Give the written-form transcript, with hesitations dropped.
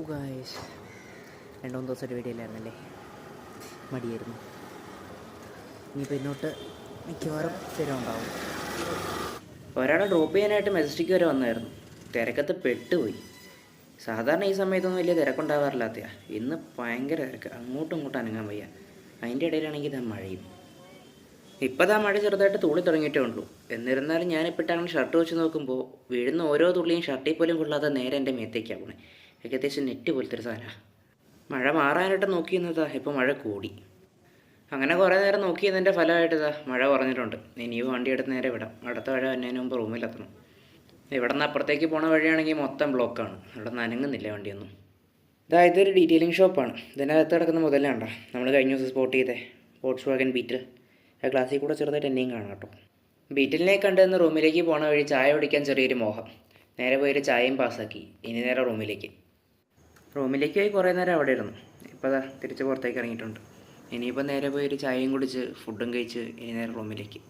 Guys, 2-3 ദിവസമായിട്ട് video ഇല്ലായിരുന്നല്ലേ, മടിയായിരുന്നു. ഇനിയിപ്പോൾ ഇന്നോട്ട് മിക്കവാറും സ്ഥിരമുണ്ടാവും. ഒരാളെ ഡ്രോപ്പ് ചെയ്യാനായിട്ട് മെജസ്റ്റിക് വരെ വന്നായിരുന്നു. തിരക്കത്ത് പെട്ടുപോയി. സാധാരണ ഈ സമയത്തൊന്നും വലിയ തിരക്കുണ്ടാവാറില്ലാത്തയാ. ഇന്ന് ഭയങ്കര തിരക്ക്, അങ്ങോട്ടും ഇങ്ങോട്ടും അനങ്ങാൻ വയ്യ. അതിൻ്റെ ഇടയിലാണെങ്കിൽ ഇതാ മഴയും. ഇപ്പോൾ ആ മഴ ചെറുതായിട്ട് തുള്ളി തുടങ്ങിയിട്ടേ ഉള്ളൂ. എന്നിരുന്നാലും ഞാനിപ്പോഴാണ് ഷർട്ട് വെച്ച് നോക്കുമ്പോൾ വീഴുന്ന ഓരോ തുള്ളിയും ഷർട്ടിൽ പോലും കൊള്ളാതെ നേരെ എൻ്റെ മേത്തേക്കാവണേ. ഏകദേശം നെറ്റ് പോലത്തെ ഒരു സാധനമാണ്. മഴ മാറാനായിട്ട് നോക്കിയെന്നതാ ഇപ്പോൾ മഴ കൂടി. അങ്ങനെ കുറേ നേരം നോക്കിയെന്നതിൻ്റെ ഫലമായിട്ട് ഇതാ മഴ കുറഞ്ഞിട്ടുണ്ട്. ഇനിയും വണ്ടി എടുത്ത് നേരെ വിടാം. അടുത്ത മഴ വന്നതിന് മുമ്പ് റൂമിലെത്തണം. ഇവിടെ നിന്ന് അപ്പുറത്തേക്ക് പോണ വഴിയാണെങ്കിൽ മൊത്തം ബ്ലോക്കാണ്. അവിടെ നനങ്ങുന്നില്ല വണ്ടിയൊന്നും. ഇതൊരു ഡീറ്റെയിലിംഗ് ഷോപ്പാണ്. ഇതിനകത്ത് കിടക്കുന്ന മുതലാണ്ട നമ്മൾ കഴിഞ്ഞ ദിവസം സ്പോട്ട് ചെയ്തേ വോക്സ് വാഗൺ ബീറ്റിൽ. ആ ഗ്ലാസ്സിൽ കൂടെ ചെറുതായിട്ട് എന്നെയും കാണാം കേട്ടോ. ബീറ്റിലിനെ കണ്ടുവന്ന് റൂമിലേക്ക് പോണ വഴി ചായ കുടിക്കാൻ ചെറിയൊരു മോഹം. നേരെ പോയൊരു ചായയും പാസ്സാക്കി. ഇനി നേരെ റൂമിലേക്ക് പോയി കുറേ നേരം അവിടെ ഇരുന്നു. ഇപ്പോൾ അതാ തിരിച്ച് പുറത്തേക്ക് ഇറങ്ങിയിട്ടുണ്ട്. ഇനിയിപ്പോൾ നേരെ പോയൊരു ചായയും കുടിച്ച് ഫുഡും കഴിച്ച് ഇനി നേരെ റൂമിലേക്ക്.